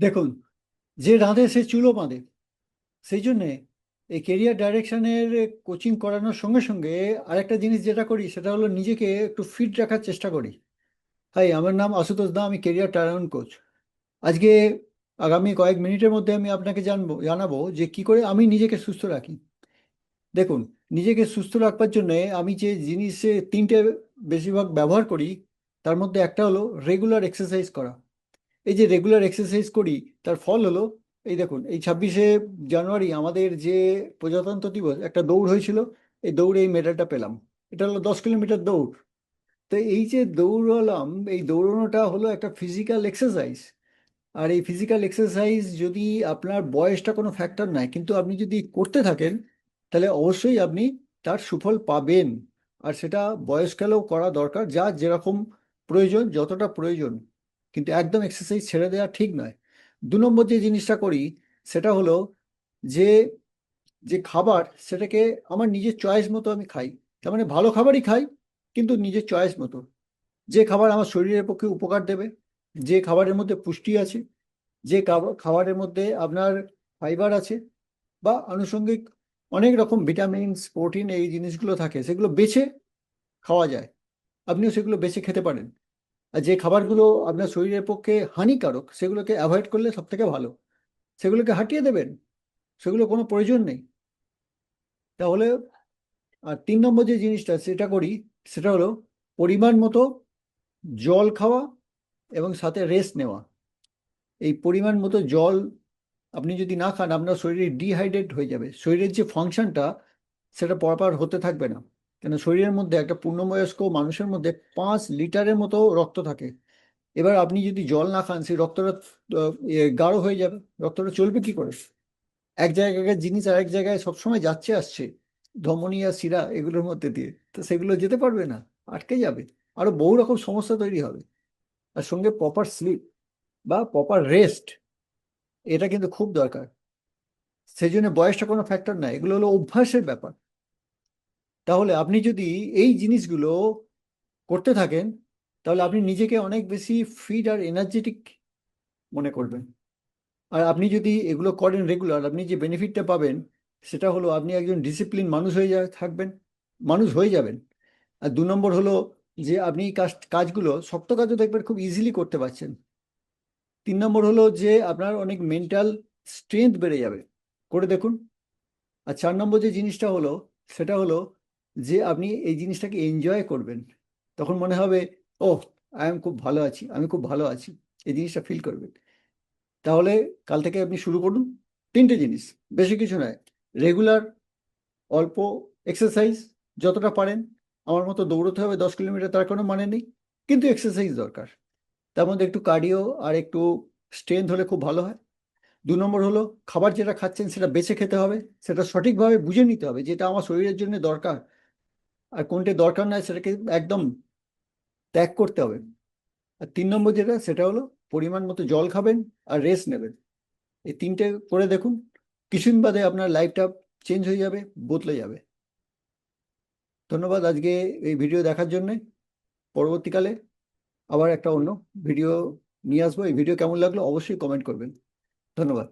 দেখুন, যে রাঁধে সে চুলো বাঁধে। সেই জন্যে এই কেরিয়ার ডাইরেকশনের কোচিং করানোর সঙ্গে সঙ্গে আরেকটা জিনিস যেটা করি সেটা হলো নিজেকে একটু ফিট রাখার চেষ্টা করি। হাই, আমার নাম আশুতোষ দা, আমি কেরিয়ার টার্ন কোচ। আজকে আগামী কয়েক মিনিটের মধ্যে আমি আপনাকে জানাবো যে কি করে আমি নিজেকে সুস্থ রাখি। দেখুন, নিজেকে সুস্থ রাখবার জন্য আমি যে জিনিসে তিনটে বেশিরভাগ ব্যবহার করি, তার মধ্যে একটা হলো রেগুলার এক্সারসাইজ করা। এই যে রেগুলার এক্সারসাইজ করি, তার ফল হলো এই দেখুন, এই 26শে জানুয়ারি আমাদের যে প্রজাতন্ত্র দিবস, একটা দৌড় হয়েছিল। এই দৌড়ে এই মেডেলটা পেলাম। এটা হলো 10 কিলোমিটার দৌড়। তো এই যে দৌড়ালাম, এই দৌড়ানোটা হলো একটা ফিজিক্যাল এক্সারসাইজ। আর এই ফিজিক্যাল এক্সারসাইজ যদি আপনার বয়সটা কোনো ফ্যাক্টর নয়, কিন্তু আপনি যদি করতে থাকেন তাহলে অবশ্যই আপনি তার সুফল পাবেন। আর সেটা বয়সকালেও করা দরকার, যার যেরকম প্রয়োজন, যতটা প্রয়োজন। কিন্তু একদম এক্সারসাইজ ছেড়ে দেওয়া ঠিক নয়। 2 নম্বর যে জিনিসটা করি সেটা হলো যে যে খাবার সেটাকে আমার নিজের চয়েস মতো আমি খাই। তার মানে ভালো খাবারই খাই, কিন্তু নিজের চয়েস মতো। যে খাবার আমার শরীরের পক্ষে উপকার দেবে, যে খাবারের মধ্যে পুষ্টি আছে, যে খাবারের মধ্যে আপনার ফাইবার আছে, বা আনুষঙ্গিক অনেক রকম ভিটামিনস, প্রোটিন, এই জিনিসগুলো থাকে, সেগুলো বেছে খাওয়া যায়। আপনিও সেগুলো বেছে খেতে পারেন। আর যে খাবারগুলো আপনার শরীরের পক্ষে হানিকারক সেগুলোকে অ্যাভয়েড করলে সব থেকে ভালো। সেগুলোকে হাটিয়ে দেবেন, সেগুলো কোনো প্রয়োজন নেই। তাহলে আর 3 নম্বর যে জিনিসটা সেটা করি সেটা হলো পরিমাণ মতো জল খাওয়া এবং সাথে রেস্ট নেওয়া। এই পরিমাণ মতো জল আপনি যদি না খান, আপনার শরীরে ডিহাইড্রেট হয়ে যাবে, শরীরের যে ফাংশনটা সেটা প্রপার হতে থাকবে না। কেন, শরীরের মধ্যে একটা পূর্ণবয়স্ক মানুষের মধ্যে 5 লিটারের মতো রক্ত থাকে। এবার আপনি যদি জল না খান, সেই রক্তটা গাঢ় হয়ে যাবে। রক্তটা চলবে কি করে? এক জায়গায় জিনিস আরেক জায়গায় সবসময় যাচ্ছে আসছে, ধমনী আর শিরা এগুলোর মধ্যে দিয়ে, তো সেগুলো যেতে পারবে না, আটকে যাবে। আরো বহু রকম সমস্যা তৈরি হবে। আর সঙ্গে প্রপার স্লিপ বা প্রপার রেস্ট, এটা কিন্তু খুব দরকার। সেই জন্য বয়সটা কোনো ফ্যাক্টর না, এগুলো হলো অভ্যাসের ব্যাপার। তাহলে আপনি যদি এই জিনিসগুলো করতে থাকেন, তাহলে আপনি নিজেকে অনেক বেশি ফিট আর এনার্জেটিক মনে করবেন। আর আপনি যদি এগুলো করেন রেগুলার, আপনি যে বেনিফিটটা পাবেন সেটা হলো আপনি একজন ডিসিপ্লিন মানুষ হয়ে থাকবেন, মানুষ হয়ে যাবেন। আর 2 নম্বর হলো যে আপনি এই কাজগুলো, শক্ত কাজও দেখবেন খুব ইজিলি করতে পারছেন। 3 নম্বর হলো যে আপনার অনেক মেন্টাল স্ট্রেংথ বেড়ে যাবে, করে দেখুন। আর 4 নম্বর যে জিনিসটা হলো সেটা হলো যে আপনি এই জিনিসটাকে এনজয় করবেন। তখন মনে হবে, ও, আই এম খুব ভালো আছি, আমি খুব ভালো আছি, এই জিনিসটা ফিল করবেন। তাহলে কাল থেকে আপনি শুরু করুন। 3টে জিনিস, বেশি কিছু নয়। রেগুলার অল্প এক্সারসাইজ, যতটা পারেন। আমার মতো দৌড়তে হবে 10 কিলোমিটার, তার কোনো মানে নেই, কিন্তু এক্সারসাইজ দরকার। তার মধ্যে একটু কার্ডিও আর একটু স্ট্রেংথ হলে খুব ভালো হয়। 2 নম্বর হলো খাবার যেটা খাচ্ছেন সেটা বেছে খেতে হবে, সেটা সঠিকভাবে বুঝে নিতে হবে যেটা আমার শরীরের জন্য দরকার, আর কোনটা দরকার নয় সেটাকে একদম ত্যাগ করতে হবে। আর 3 নম্বর যেটা সেটা হলো পরিমাণ মতো জল খাবেন আর রেস্ট নেবেন। এই 3টে করে দেখুন, কিছুদিন বাদে আপনার লাইফটা চেঞ্জ হয়ে যাবে, বদলে যাবে। ধন্যবাদ আজকে এই ভিডিও দেখার জন্যে। পরবর্তীকালে আবার একটা অন্য ভিডিও নিয়ে আসবো। এই ভিডিও কেমন লাগলো অবশ্যই কমেন্ট করবেন। ধন্যবাদ।